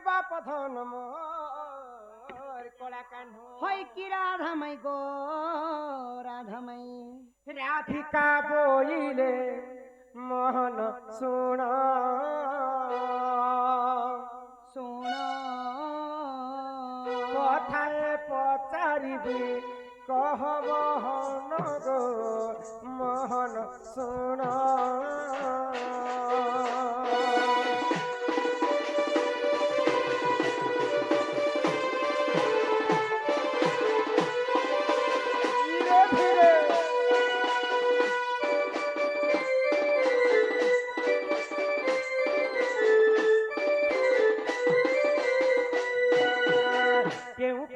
बाप धन मोर कला कान्हो হয় কি রাধামাই গো রাধামাই राधिका बोइले मोहन सुन শোণ कथाए पचारिबे कह मोहन गो मोहन सुन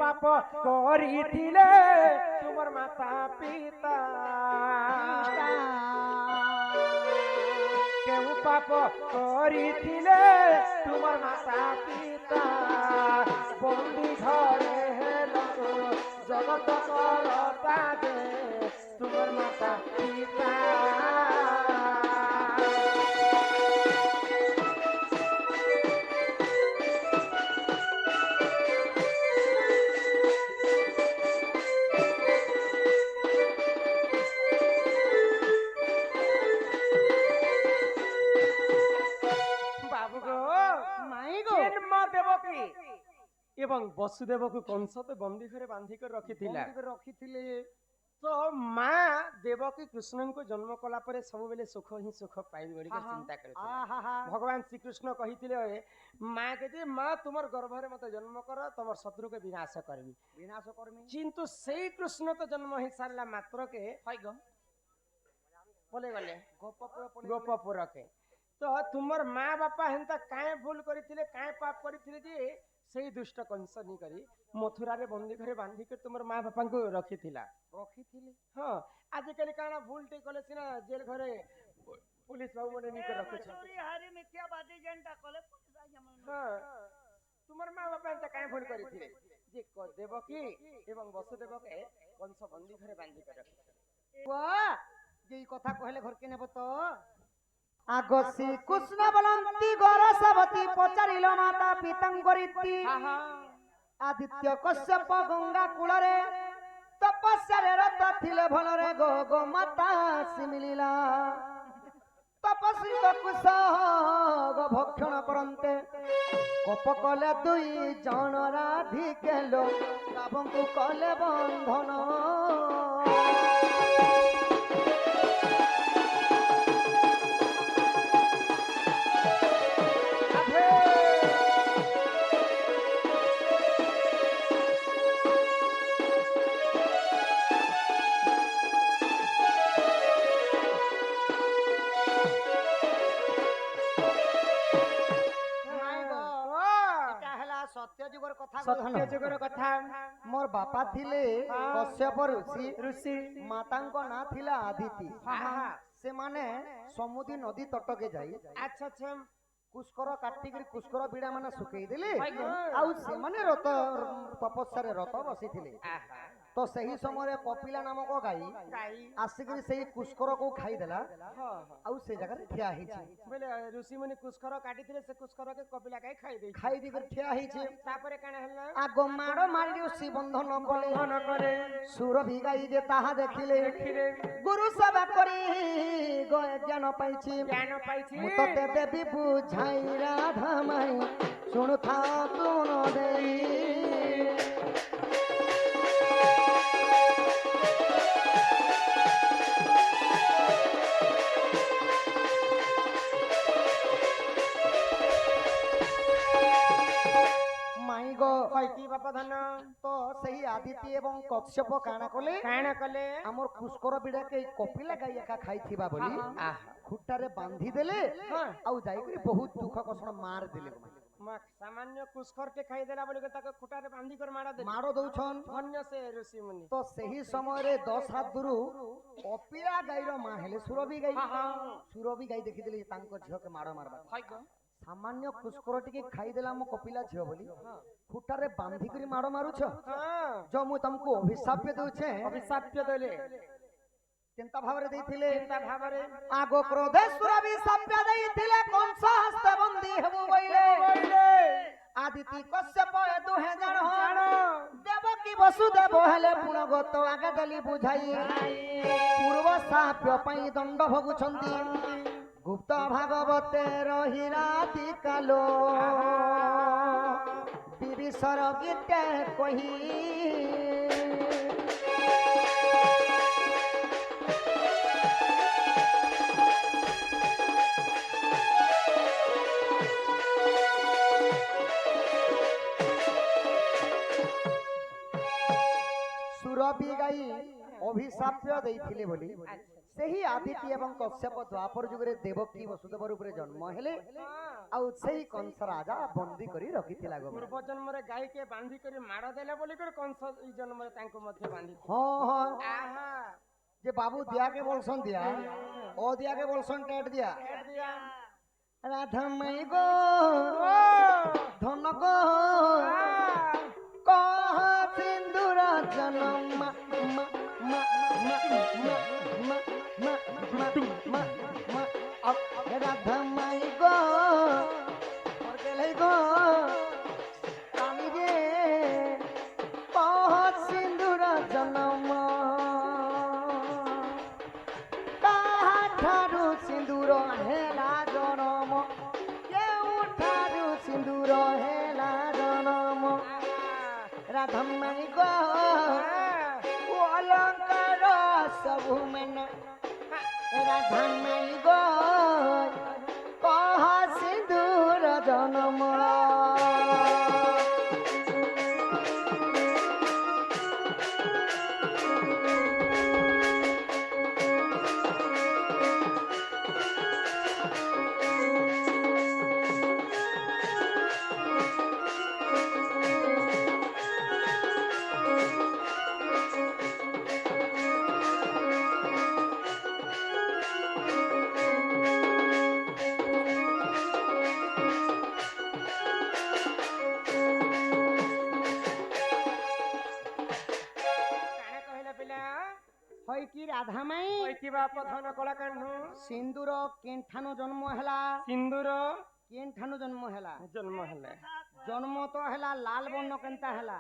पाप करिथिले तुमर माता पिता केउ पाप करिथिले तुमर माता पिता बंदी घरे हेलो जगत करता दे तुमर माता पिता এবং বসুদেবকে কংসতে বন্দী করে বাঁধি করে রখিলে তো মা দেবকী কৃষ্ণଙ୍କୁ জন্ম কলা পরে ସବୁବେଳେ ସୁଖ ହିଁ ସୁଖ ପାଇବେ ବୋଲି ଚିନ୍ତା କରିଥିଲେ ଭଗବାନ ଶ୍ରୀକୃଷ୍ଣ କହିଥିଲେ ମା କେ ଯେ ମା ତୁମର ଗର୍ଭରେ ମତେ ଜନ୍ମ କର ତମର ଶତ୍ରୁକେ ବିନାଶ କରିବି କିନ୍ତୁ ସେଇ କୃଷ୍ଣ ତ ଜନ୍ମ ହେଇ ସାରିଲା ମାତ୍ରକେ ବୋଲେ ଗଲେ ଗୋପପୁରକେ ତ ତୁମର ମା ବାପା ହେନ୍ତା କାଏ ଭୁଲ କରିଥିଲେ କାଏ ପାପ କରିଥିଲେ ଯେ ସେଇ ଦୁଷ୍ଟ କଂସ ନି କରି ମଥୁରାରେ ବନ୍ଦୀ ଘରେ ବାନ୍ଧି କରି ତୁମର ମା ବାପାଙ୍କୁ ରଖିଥିଲେ ହଁ ଆଜିକାଲି କାଣା ଭୁଲ ଟେ କଲେ ସିନା ଜେଲ ଘରେ पुलिस बाबू मने नी कर रखे चोरी हारी मिथ्यावादी जनता कले पुलिस आ जमन हां तुमर मां बाप एंता काहे भूल करी थिले जे देवकी एवं वसुदेव के कंस बंदी घरे बांधी कर रखे वाह जे कथा कहले घर के नेब तो आगसी कृष्ण बलंती गरसवती पचारिलो माता पीतंगरीति आदित्य कश्यप गंगा कूलरे तपस्या रे रत थिले भलरे गो गो माता सिमिलिला तपस्वी कुश गो भक्षण करन्ते कप कले दुई जन राधिकेलो रावणको कले बंधन सत्य जुगर कथा मोर बापा थिले कश्यप ऋषि मातांको ना थिला आदिति से माने समुद्री नदी तटके जाई अच्छा अच्छा कुस्कर काटिक कुस्कर बिड़ा माने सुकई देले आउ से माने रत तपस्या रे रत बसी थिले तो सही समय कपिला नामक गाई आसिक सही कुस्कर को खाई देला आउ से जगह रे ठिया ही छी बोले ऋषि मुनि कुस्कर काटी थिले से कुस्कर के कपिला गाई खाई दी कर ठिया ही छी तापरे काने हल्ला आगो मारो मारी ऋषि बंधन बोले न करे सुर भी गाई जे ताहा देखिले गुरु सेवा करी गो ज्ञान पाइछि मु तो देबी बुझाई राधा माई सुनु था तू न देई तो सही आदित्य एवं कश्यप काना कले हमर कुस्कर बिड़ा के कपिला गाय एका खाई थिबा बोली खुट्टारे बांधी देले आउ जाई करी बहुत दुख कष्ट मार देले सामान्य कुस्कर के खाई देला बोली ताके खुट्टारे बांधी कर मारो दउछन अन्य से ऋषि मुनि तो सही समय रे 10 हाथ दूरु कपिला गाय रो मा हेले सुरभि गाय देखि देले तांको झियो के मारो मारबा सामान्य कुस्कर टिके खाई देला मो कपिला झियो बोली खुट्टारे बांधी करी मारो मारुछ जो मु तुमको अभिशाप देउछे देले चिंता भावरे देथिले आगो क्रोधे सुरभि शाप देथिले कंस हस्त बंदी हेबु बोइले आ आदिति कश्यप ए दुहे जण देवकी वसुदेव हेले पुणगत आगे देली बुझाई पूर्व साप्य पई दंड भोगुछंती गुप्त भागवते रहिराति कालो बिरिसर गीते कही सुरभि गाई अभिशाप्य देइथिले बोली सेही आदित्य एवं कश्यप द्वापर जुगरे देवकी वसुदेव रूप रे जन्म हेले आउ सेही कंस राजा बंदी करी रखिथिला गो पूर्व जन्म रे गाय के बांधी करी मार देले बोली कर कंस ई जन्म रे तांको मध्य बांधी हां हां आहा जे बाबू दिया के बोलसन दिया ओ दिया के बोलसन टेट दिया राधा मई गो धन गो कह सिंदूर जन्म राधा माई गो गो स्वामी रे कह सिंदूर जन्म काठारू सिंदूर हेला जनम केउठारू सिंदूर हेला जनम राधा माई गो अलंकार सबु मन राधा माई गो कह सिंदूर जनम राधा माई की बाप धन कला कान्हू सिंदूर केंठानु जन्म हैला सिंदूर केंठानु जन्म हैला जन्म तो हैला लाल वर्ण केंता हैला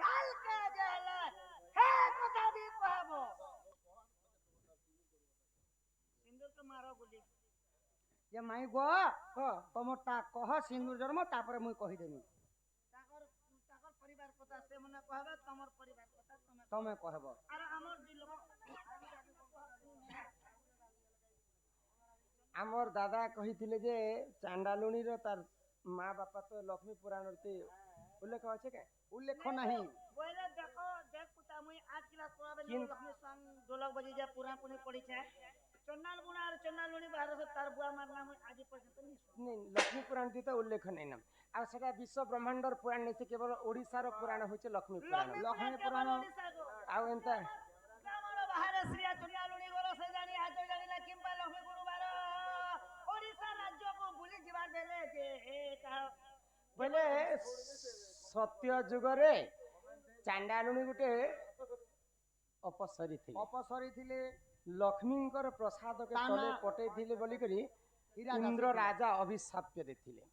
लाल का जला हे कथा भी कहबो सिंदूर तो मारो गुली ये माई गो तमटा कह सिंदूर जन्म तापर मुई कहि देमी ताकर परिवार कथा से मने कहबे तमर परिवार कथा तमे कहबो अरे हमर दिल आमर दादा कहिथिले जे चांडालुनी रो तार माँ बापा तो लक्ष्मी पुराण रे उल्लेख আছে के उल्लेख नहीं बोले देखो देख पुता मुई 8 क्लास पढ़ाबे लक्ष्मी संग ढोलक बजी जा पुराण पुनी पड़ी छे चन्नाल बुना और चन्नाल लुनी बाहर से तार बुआ मारना मुई आज पर्यंत नहीं लक्ष्मी पुराण दी तो उल्लेख नहीं नाम आ सेटा विश्व ब्रह्मांडर पुराण नहीं से केवल ओडिसा रो पुराण होचे लक्ष्मी पुराण आ एंता हमर बाहर श्री चन्नाल लुनी गोरो से जानी आज जानी ना किंबा लक्ष्मी गुरुवार ओडिसा राज्य को भूली जीवा देले जे ए का बोले सत्य जुग रे चांडालुनी गुटे अपसरी थिले लक्ष्मींकर प्रसाद के तले पटे थिले बोली करी इंद्र राजा अभिशाप्य देथिले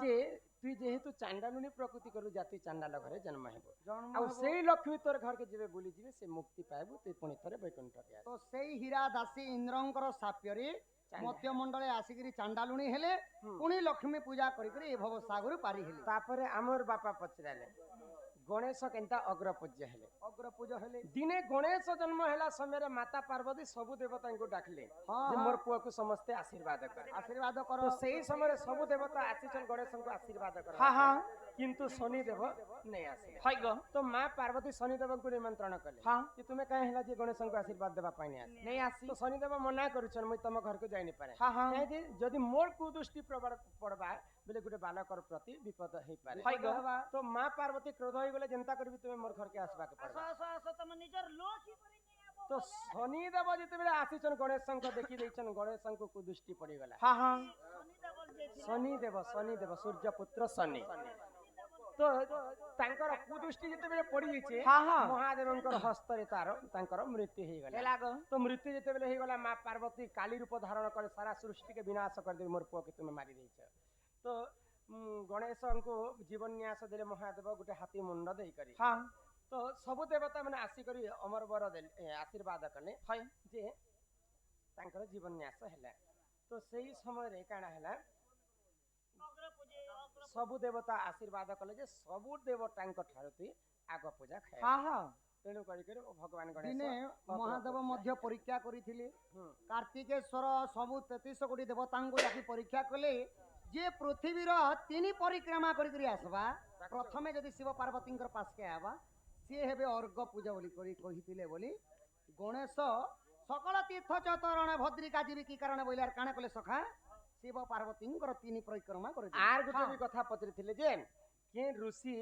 जे तु जेहेतु चांडालुनी प्रकृति करू जाति चांडाल घरे जन्म हेबो आ सेही लक्ष्मी तोर घर के जेबे बोली जीवे से मुक्ति पाएबो ते पुनी थरे वैकुंठ के तो सेही हीरा दासी इंद्रंकर साप्यरी मध्य मंडले आसिकरी चांडालुनी हेले पुनी लक्ष्मी पूजा करी करी ए भव सागर पारी हेले तापरे हमर बापा पचराले गणेश केंता अग्रपूज्य हेले दिने गणेश जन्म हैला समय रे माता पार्वती सबु देवता को डाकले जे मोर पुआ को समस्त आशीर्वाद करो तो सेही समय रे सबु देवता आसीचन गणेश को आशीर्वाद करो हां किंतु शनि देव नहीं आसी हाय गो तो मां पार्वती शनि देव को निमंत्रण कले कि तुम्हें काहे हैला जे गणेश को आशीर्वाद देबा पाई नहीं आसी तो शनि देव मना करूछन मैं तम घर को जाई नहीं पारे काहे जे जदी मोर कुदृष्टि पड़बा बेले गुटे बालकर प्रति विपद हेई पारे हाय गो तो मां पार्वती क्रोध होई गले जनता करबी तुम्हें मोर घर के आसबा के पड़बा तम निजर लोक ही परि नहीं तो शनि देव जते बेले आसीचन गणेश को देखि दैछन गणेश को कुदृष्टि पड़ी गला शनि देव सूर्य पुत्र शनि তো ତାଙ୍କର କୁଦୃଷ୍ଟି ଯେତେବେଳେ ପଡ଼ିଯାଇଛି ହଁ ହଁ ମହାଦେବଙ୍କର ହସ୍ତରେ ତାଙ୍କର ମୃତ୍ୟୁ ହେଇଗଲା। ହେଲା ଗୋ ତ ମୃତ୍ୟୁ ଯେତେବେଳେ ହେଇଗଲା ମା ପାର୍ବତୀ କାଳି ରୂପ ଧାରଣ କରି ସାରା ସୃଷ୍ଟିକେ ବିନାଶ କରିଦେବି ମୋର ପୁଅକେ ତୁମେ ମାରି ଦେଇଛ। ତ ଗଣେଶଙ୍କୁ ଜୀବନ ନ୍ୟାସ ଦେଲେ ମହାଦେବ ଗୋଟେ ହାତୀ ମୁଣ୍ଡ ଦେଇକରି। ହଁ ତ ସବୁ ଦେବତା ମାନେ ଆସିକରି ଅମର ବର ଦେଲେ ଆଶୀର୍ବାଦ କଲେ হয় ଯେ ତାଙ୍କର ଜୀବନ ନ୍ୟାସ ହେଲା। ତ ସେଇ ସମୟରେ କାଣା ହେଲା ଅଗ୍ର ପୂଜେ ଅଗ୍ର ସବୁ ଦେବତା ଆଶୀର୍ବାଦ କଲେ ଯେ ସବୁ ଦେବତାଙ୍କ ଠାରୁ ଆଗ ପୂଜା ଖାଏ। ହଁ ହଁ ତେଣୁ କରିକରି ଭଗବାନ ଦିନେ ଗଣେଶ ମହାଦେବ ମଧ୍ୟ ପରୀକ୍ଷା କରିଥିଲେ। ହୁଁ। କାର୍ତ୍ତିକେଶ୍ୱର ସବୁ 33 କୋଟି ଦେବତାଙ୍କୁ ଡାକି ପରୀକ୍ଷା କଲେ ଯେ ପୃଥିବୀର 3 ପରିକ୍ରମା କରିକରି ଆସବା ପ୍ରଥମେ ଯଦି ଶିବ ପାର୍ବତୀଙ୍କର ପାଶକେ ଆବା ସିଏ ହେବେ ଅର୍ଘ ପୂଜା ବୋଲି କହିଥିଲେ ବୋଲି ଗଣେଶ ସକଳ ତୀର୍ଥ ଚତରଣ ଭଦ୍ରିକା ଯିବି କି କାରଣ ବୋଇଲାର କାଣା କଲେ ସଖା ଶିବ ପାର୍ବତୀଙ୍କର 3 ପରିକ୍ରମା କରିଥିଲେ। ଆର ଗୋଟେ ବି କଥା ପଚାରିଥିଲେ ଯେ କେ ଋଷି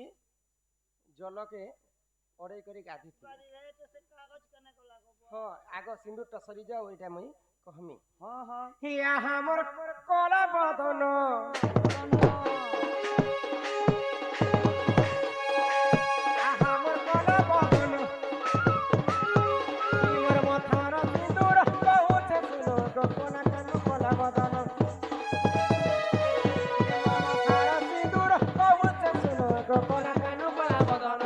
ଜଲକେ ଅଡେଇ କରି ଗାଧିଥିଲେ। ପାରି ରहे तो से कागज कने को लागो ହଁ ଆଗ ସିନ୍ଦୁରଟା ସରିଯାଉ ଏଇଟା ମୁଇଁ କହମି। ହଁ ହଁ ହିଆ ଆମର କଳା ବଦନ ଆମର କଳା ବଦନ ମୋର ମଥାର ସିନ୍ଦୁର କହୁଛେ ଶୁଣ ଗୋପନା କାନୁ କଳା ବଦନ ମଥାର ସିନ୍ଦୁର କହୁଛେ ଶୁଣ ଗୋପନା କାନୁ କଳା ବଦନ।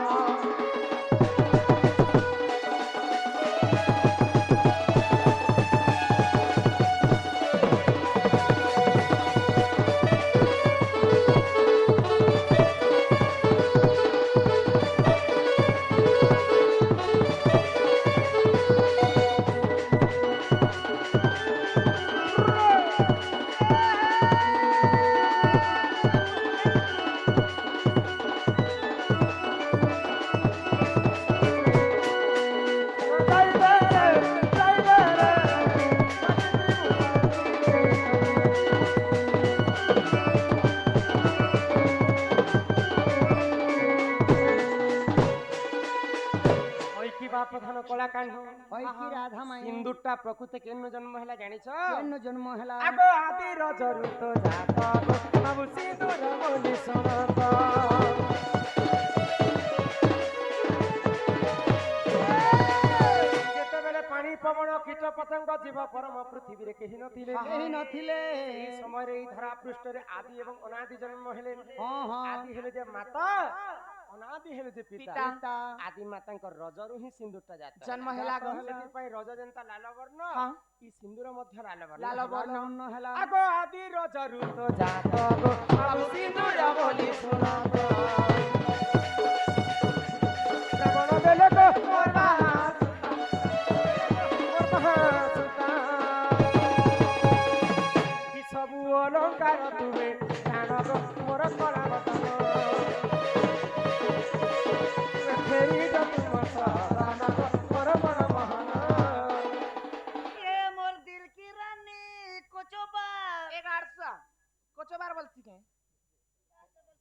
প্রধান কলাকাণ্ড হইকি রাধা মাই সিন্দুরটা প্রকৃতি কেন জন্ম হেলা জানিছ? কেন জন্ম হেলা আগ আদি রজরু তো জাত বাবু সিন্দুর বলি শোনত যেতবেলে পানি পবন কীট পতঙ্গ জীব পরম পৃথিবীরে কেহি নথিলে কেহি নথিলে এই সময়ের এই ধরা পৃষ্ঠরে আদি এবং অনাদি জন্ম হেলে। হ্যাঁ হ্যাঁ আদি হেলে যে মাতা অনাদি হেলে যে পিতা পিতা আদি মাতাঙ্কর রজରୁ ହିଁ ସିନ୍ଦୁରଟା ଜାତ ଜନ୍ମ ହେଲା ଗଲା। ସେଥିପାଇଁ ରଜ ଯେନ୍ତା ଲାଲ ବର୍ଣ୍ଣ ହଁ ଇ ସିନ୍ଦୁର ମଧ୍ୟ ଲାଲ ବର୍ଣ୍ଣ ଲାଲ ବର୍ଣ୍ଣ ହେଲା ଆଗ ଆଦି ରଜରୁ ତ ଜାତ ଗো ବାବୁ ସିନ୍ଦୁର ବୋଲି ଶୁଣତ ଶ୍ରବଣ ଦେଲେ ଗো ମୋର ବାହାସୁତା କି ସବୁ অলঙ্কার তুমে জান গো মোর কলা বদন ফেরি গো তুম সদান গো মোর বড় মহান। ये मोर दिल की रानी कोचोबा 1100 কোচবার বলছি কে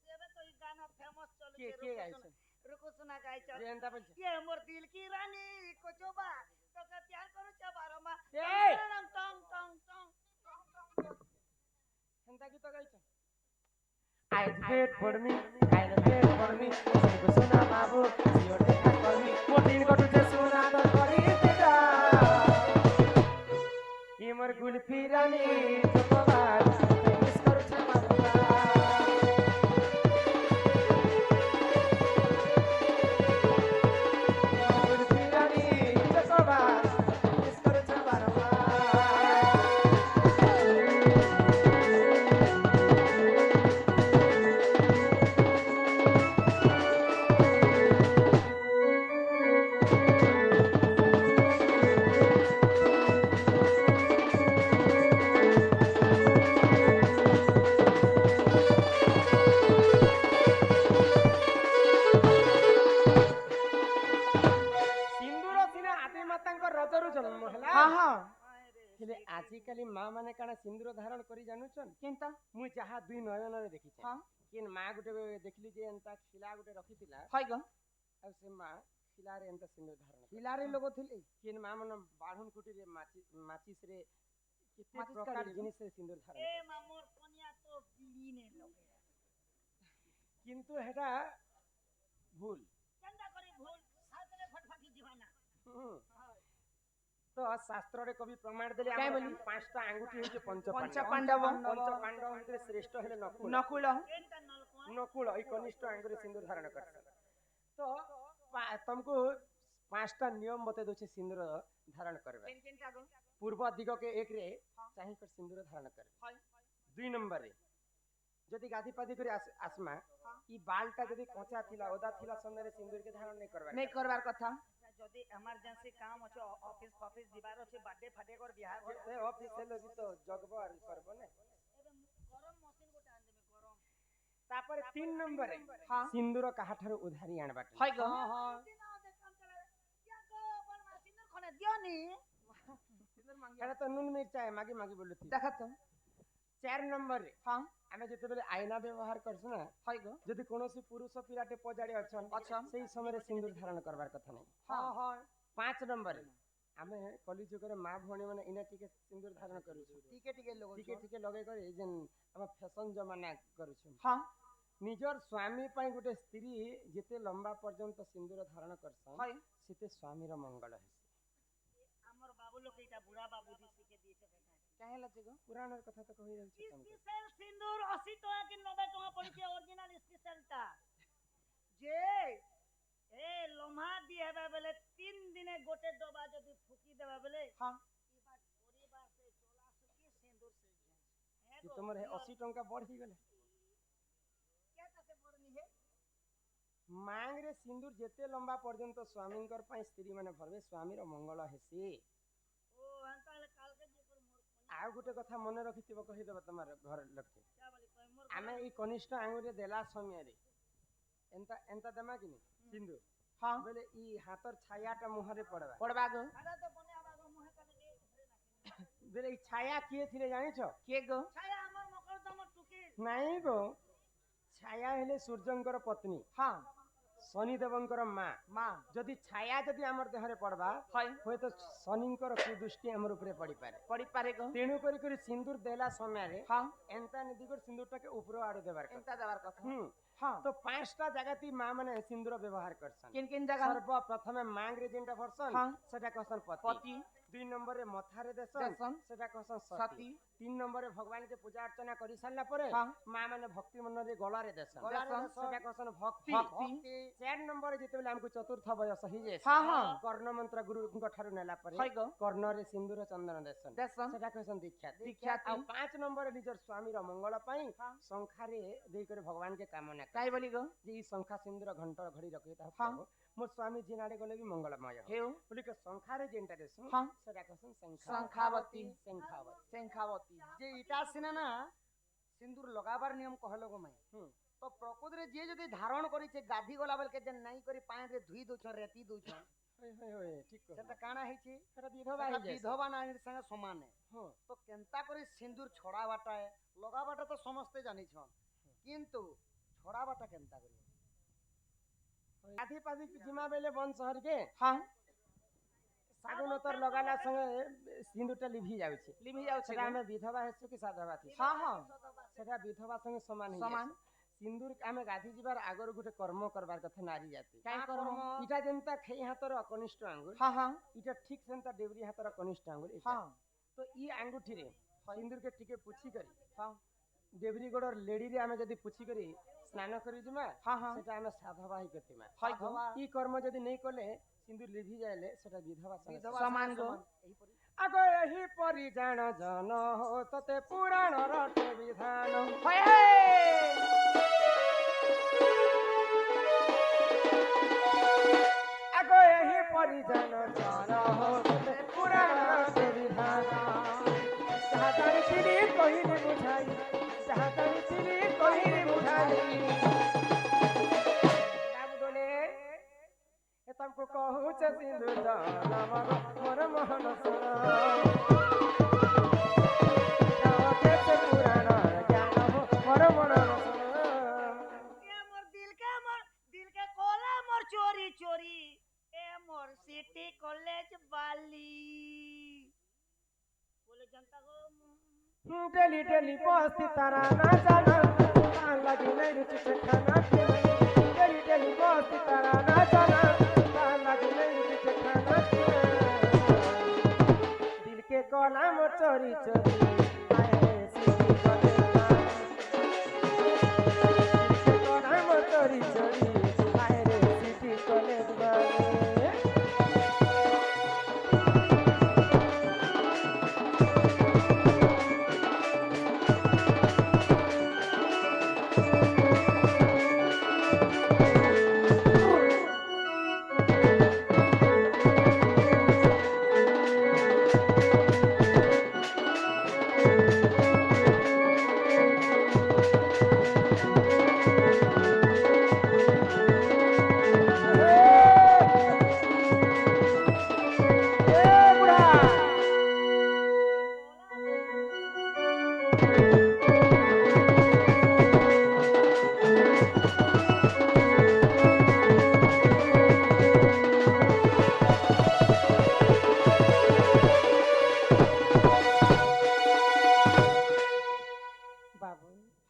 देवे तो ये गाना फेमस चल কে কে গাইছে रुको सुना गाय चल যে এন্তা বলছে ये मोर दिल की रानी कोचोबा तो का प्यार करू छ बारोमा এই! टंग टंग टंग এন্তা কি তো গাইছে আইজ ভেট ফরমি কাইল ভেট ফরমি সিগো সোনা বাবু সিওর দেখা করমি কোটিন কটুছে সোনা তো করি দিদা ইমর গুল ফিরানি তোবার মিস করছে মারবা গুল ফিরানি তোবার মিস করছে মারবা। ସିନ୍ଦୁର ସିନା ଆଦି ମାତାଙ୍କ ରଜରୁ ଜନ୍ମ ହେଲା হ্যাঁ হ্যাঁ ହେଲେ ଆଜିକାଲି ମା ମାନେ କାଣା ସିନ୍ଦୁର ଧାରଣ କରି ଜାଣୁଛନ୍? কেনতা ମୁଁ ଯାହା ଦୁଇ ନୟନରେ ଦେଖିଛି ହଁ କେନ୍ ମା ଗୋଟେ ଦେଖିଲି ଯେ ଏନ୍ତା ଖିଲା ଗୋଟେ ରଖିଥିଲା হয় গো ଆଉ ସେ ମା ଖିଲାରେ ଏନ୍ତା ସିନ୍ଦୁର ଧାରଣ କରେ। ପିଲାରେ ଲୋକ ଥିଲେ କେନ୍ ମା ମାନେ ବାଢୁନ କୁଟିରେ ମାଚିସରେ କେତେ ମାଚିସ୍ ପ୍ରକାର କାଢିଲେ। ଜିନିଷରେ ସିନ୍ଦୁର ଧାରଣ ए କରେ। मामोर कोनिया तो बीड़ी ने लगे কিন্তু এটা ভুল। কেনটা করি ভুল সাথে ফটফটি দিবানা হুম। তো শাস্ত্রে কবি প্রমাণ দেলে কাই আমার বলি? পাঁচটা আঙ্গুঠি হচ্ছে পঞ্চপাণ্ডব। পঞ্চপাণ্ডব ভিতরে শ্রেষ্ঠ হলে নকুল। নকুল কেনটা নলকোয়া নকুল এই কনিষ্ঠ আঙ্গুরে সিন্দুর ধারণ করছে। তো तुमको पांचटा नियम बते दउछे सिंदूर धारण करबे। केनटा गो पूर्व दिग के एक रे चाहि कर सिंदूर धारण करे। हाय 2 नंबर रे जदि गाधी पादी करे आसमा ई बालटा जदि कच्चा थिला ओदा थिला समय रे सिंदूर के धारण नहीं करबा। नहीं करबार कथा যদি এমার্জেন্সি কাম আছে অফিস ফফিস দিবার আছে বার্থডে ফাটে কর বিয়াহ কর ए ऑफिस से लगी तो जगबो আর करबो ने। এবে গরম মেশিন গোটা আন দেবে গরম तापर 3 नंबर रे हां सिंदूर काहा ठारो उधारी आनबाट। हाय गो দিন আদে কাম চলা क्या गो बन মেশিনের খনে দিওনি सिंदूर मांगी एटा तो नून मिर्चा है मागी मागी बोलती। देखा तो 4 नंबर रे हां आमे जते बेले आईना व्यवहार करछु ना हाय गो जदि कोनोसी पुरुष पिराटे पजाड़ी अछन अछन। सेही समय रे सिंदूर धारण करबार कथा नहीं। हां हां 5 नंबर आमे कली जुगरे माँ भौणी माने इना टिके सिंदूर धारण करू छु। टिके टिके लोग टिके टिके लगे करे जेन हम फैशन जमाना करू छु। हां निजर स्वामी पई गुटे स्त्री जेते लंबा पर्यंत सिंदूर धारण करसन हाय सेते स्वामी रो मंगल हेसी। আমার বাবু লোক এটা বুড়া বাবু শিখে দিয়েছে काहे लचे गो पुराणर कथा तो कहि रहल छी तुमके। স্পেশাল সিন্দুর 80 টাকা কি 90 টাকা পড়ছে অরিজিনাল স্পেশালটা যে এ লম্হা দি হেবা বেলে 3 দিনে গোটে ডবা যদি ফুকি দেবা বেলে हां এবার পরিবার সে চলা সকি সিন্দুর সে कि तुमर हे 80 टंका बढ़ी गेले। কেটা সে বড়নি হে मांग रे सिंदूर जेते लंबा पर्यंत स्वामींकर पई स्त्री माने भरबे स्वामी रो मंगल हेसी। ও তাহলে কালকে যে করে মোর आ गुटे कथा मने रखिथिबो कहि देबो तमार घर लोग के। क्या बोली কই মোর आमे ई कनिष्ठ आंगुरे देला समय रे एंता एंता दमा कि नहीं सिंदूर हां बोले ई हाथर छायाटा मुहरे पड़बा। पड़बा गो আরে তো বনে আবার মুহে কাটে ধরে না बोले ई छाया किए थिले जानि छ? के गो ছায়া আমার মকর দম টুকি नहीं गो छाया हेले सूर्यंकर पत्नी हां शनि देवंकर माँ। मां जदि छाया जदि हमर देहरे पड़बा हाय होय तो शनिंकर कुदृष्टि हमर ऊपर पड़ी पारे। पड़ी पारे गो तेणु करी सिंदूर देला समय रे हां एंता नदीकर सिंदूरटा के ऊपर आड़े देबार କଥା। एंता देबार कथा हां तो पांचटा जगती माँ माने सिंदूर व्यवहार करसन। किन किन जगह सर्व प्रथमे मांग रे जेंटा फरसन हां सेटा कहसन पति। पति 2 नंबर रे मथारे देसन देसन सेटा कहसन सती सती। 3 नंबर रे भगवान के पूजा अर्चना करि सारला परे हां माँ माने भक्ति मन रे गला रे देसन देसन। सेटा कहसन भक्ति। भक्ति 4 नंबर रे जेते बेले हमको चतुर्थ वयस ही जे हां हां कर्ण मंत्र गुरु को ठारू नेला परे हाय गो कर्ण रे सिंदूर चंदन देसन देसन सेटा कहसन दीक्षा। दीक्षा आ 5 नंबर रे निजर स्वामी रो मंगल पई हां संखारे देई करे भगवान के कामना कर काई बोली गो जे ई शंखा सिंदूर घंटा घड़ी रखे ता हां। मोर स्वामी जिनाडे गले भी मंगलमय हो हेउ बोली के शंखारे जेंटा देसु हां सेटा कहसन शंखावती शंखावती। शंखावती যে ইটা সিনা না সিন্দুর লগাবার নিয়ম কহলো গো মাই হুম তো প্রকৃতিরে যে যদি ধারণ করিছে গাধি গলা বেলকে যে নাই করি পানিরে ধুই দউছন রেতি দউছন होय होय होय ठीक कह সেটা কানা হইছে सेटा विधवा সেটা ही जे বিধবা নারীর সঙ্গে সমান हां তো কেনতা করে সিন্দুর ছড়াবাটা লগাবাটা তো সমস্তে জানিছন কিন্তু ছড়াবাটা কেনতা করে आधी पादी जिमा बेले बन शहर के हां सागुन उतर लगाला संगे सिंदूरटा लिभि जाउछि लिभि जाउ सेटा हमें विधवा हेसु कि साधवा थी हां हां सेटा विधवा संगे समान ही समान। सिंदूर आमे गाधी जिबार आगर गुटे कर्म करबार कथा नारी जाति काई कर्म इटा जेंता खेई हातर कनिष्ठ आंगुल हां हां इटा ठीक सेंता डेवरी हातर कनिष्ठ आंगुल इटा। हां तो ई आंगुठी रे सिंदूर के टिके पुछि करी हां देवरी गोडर लेडी रे आमे जदी पुछि करी स्नान करी जिमा हां हां सेटा आमे साधवा ही कतिमा। हाय गो ई कर्म जदी नहीं कले सिंदूर लिभि जायले सेटा विधवा संगे বিধবা समान गो आगो एही परि जान जन हो तते पुराण रटे विधान हाय हे आगो एही परि जान जन हो तते पुराण रटे विधान जहाँ तारी चिरी कहिनी बुझाई जहाँ तारी चिरी कहिनी बुझाई बाबू डोले ए तुमको कहू छ सिंधु जान मोर मोहन सुना पुराण ज्ञान हो मोर मोहन सुना ए मोर दिल के कोला मोर चोरी चोरी ए मोर सिटी कॉलेज वाली बोले जनता को डेली डेली बस्ती तारा ना जाना तान लगी नहीं रुचि से खाना पीना डेली डेली मस्ती तारा ना जाना तान लगी नहीं रुचि से खाना पीना दिल के कोना में चोरी चोरी आए सीधी करे ना दिल के कोना में चोरी चोरी आए रे सीधी करे ना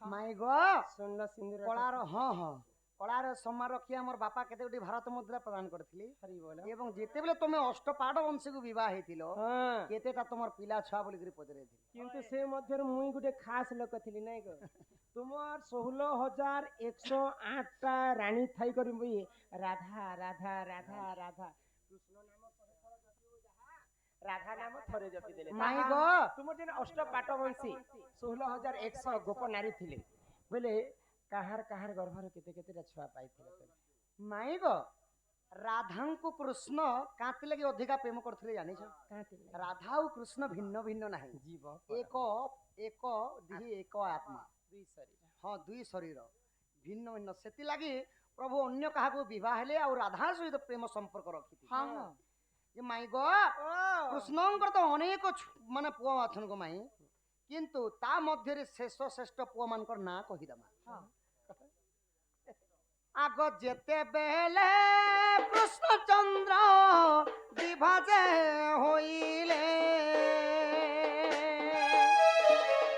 माई गो सुनल सिंदूर कलार हाँ हाँ कलार सम्मान रखी आमर बापा केते गोटी भारत मुद्रा प्रदान करथिली हरि बोल एवं जेतेबेले तुमे अष्टपाड वंशी को विवाह हेतिलो हां केतेटा तुमर पिला छुआ बोली करी पचरेथिली किंतु से मध्य मुई गुटे खास लोक थिली नै गो तुमर 16108 टा रानी थाई करी मुई राधा राधा राधा राधा कृष्ण नाम थरे जपी जहा राधा नाम थरे जपी देले माई गो तुमर दिन अष्ट पाटवंशी 16100 गोप नारी थिले बोले काहार काहार गर्भर केते केते छुआ पाइथिले माई गो राधा को कृष्ण काति लगी अधिका प्रेम करथिले जानि छ काते राधा और कृष्ण भिन्न भिन्न नाही जीव एक एक दिहि एक आत्मा दुई शरीर हाँ दुई शरीर भिन्न भिन्न सेति लगी प्रभु अन्य कहा को विवाह हेले और राधा सहित प्रेम संपर्क रखिथि हाँ हाँ जे माई गो कृष्णंकर तो अनेक माने पुआ अछन गो माई किंतु ता मध्य शेष श्रेष्ठ पुआ मानकर ना कहि दमा हाँ आग जेते बेले कृष्ण चंद्र विभाजे होइले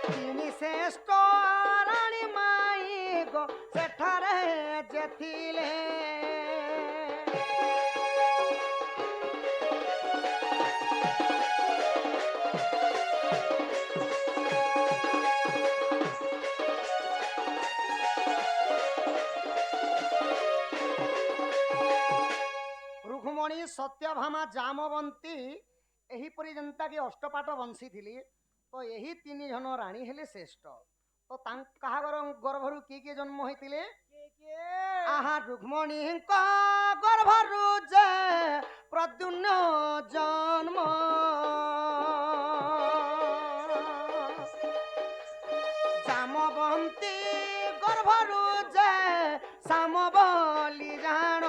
तिनी श्रेष्ठ रानी माई गो सेठारे जेथिले रुक्मणी सत्यभामा जामवंती एही परि जनता के अष्टपाट वंशी थिली तो यही तीन जन रानी हेले श्रेष्ठ तो कहा गर्भरु किए जन्म होइतिले आहा रुक्मणी गर्भरु जे प्रद्युम्न जन्म जामवंती गर्भरु जे सामबली जान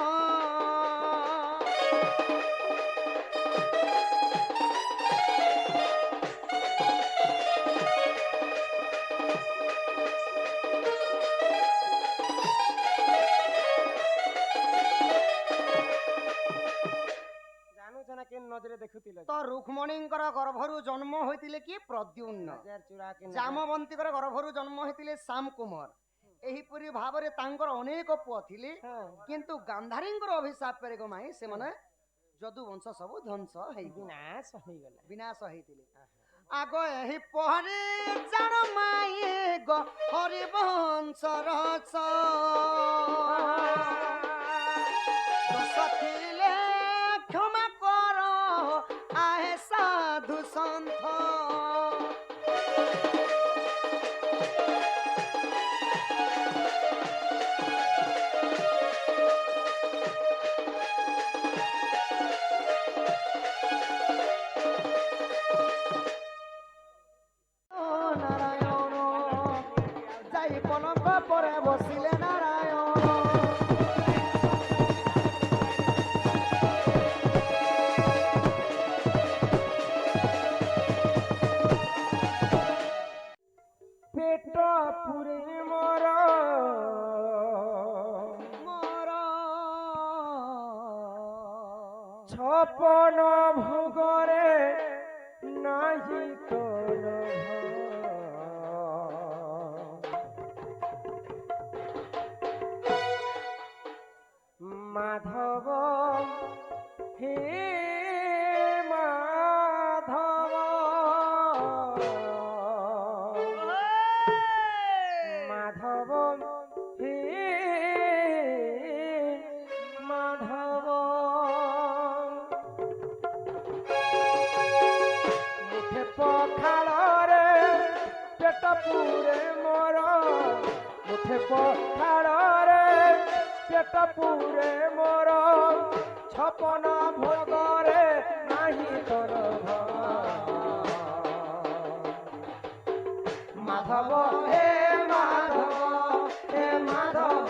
नजरे देखुतिले तो रुक्मणींकर गर्भरु जन्म होइतिले कि प्रद्युम्न जामवंतीकर गर्भरु जन्म होइतिले श्याम कुमार एही पुरी भाबरे तांकर अनेक पुआ थिले किंतु गांधारींकर अभिशाप करे गो माई से माने जदु वंश सब ध्वंस हेइ विनाश होई गेला विनाश हेइतिले आगो एही पहरे जान माई गो हरि वंश रच सथिले क्षमा करो आहे साधु संत नारायण जाई पलंक परे बसिले नारायण पेट पुरे मोर मोर छपन भोगरे नाही तोल মাধব হে মাধব মাধব হে মাধব মুঠে পখাଳରେ পেট পুরে মোর মুঠে পখাଳରେ পেট পুরে মোর ছপন ভোগরে নাহি তোর মাধব হে মাধব হে মাধব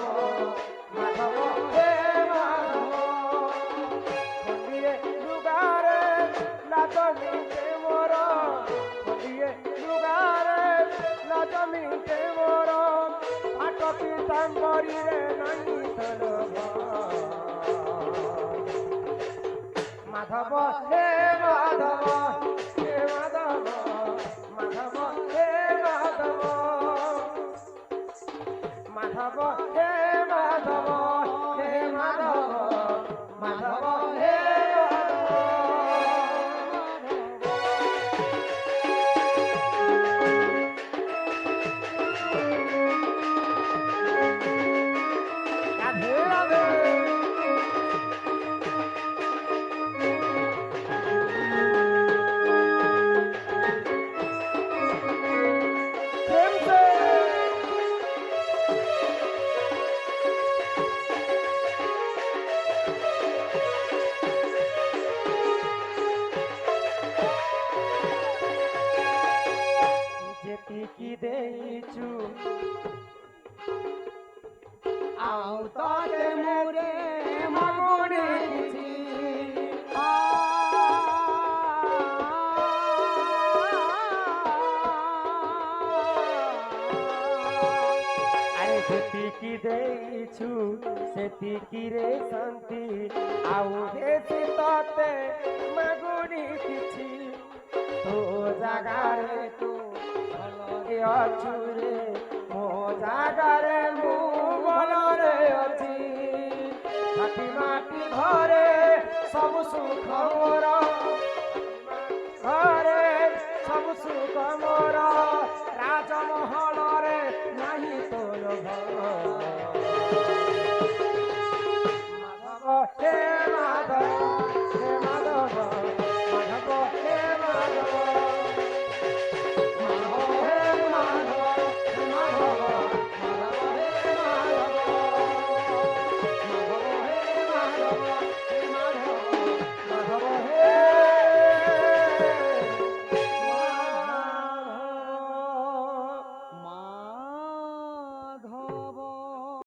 মাধব হে মাধব খন্ডিয়ে লুগারে লাজ মিটে মোর খন্ডিয়ে লুগারে লাজ মিটে মোর পাট পিতাম্বরীরে নাহি তোর মাধব হে মাধব হে মাধব মাধব হে মাধব মাধব হে মাধব হে মাধব মাধব হে রাধে রাধে প্রেম সে যেতিকি ଦେଇଛୁ ଆଉ ତତେ ମୋରେ ମଗୁନି କିଛି ଆରେ ଯେତିକି ଦେଇଛୁ ସେତିକିରେ ଶାନ୍ତି ଆଉ ବେଶୀ ତତେ ମାଗୁନି କିଛି ତୋ ଜାଗାରେ ତୁ ଭଲରେ ଅଛୁ ରେ ମୋ ଜାଗାରେ ମୁଁ ଭଲରେ ଅଛି ମାଟି ମାଟି ଘରେ ସବୁ ସୁଖ ମୋର ଘରେ ସବୁ ସୁଖ ମୋର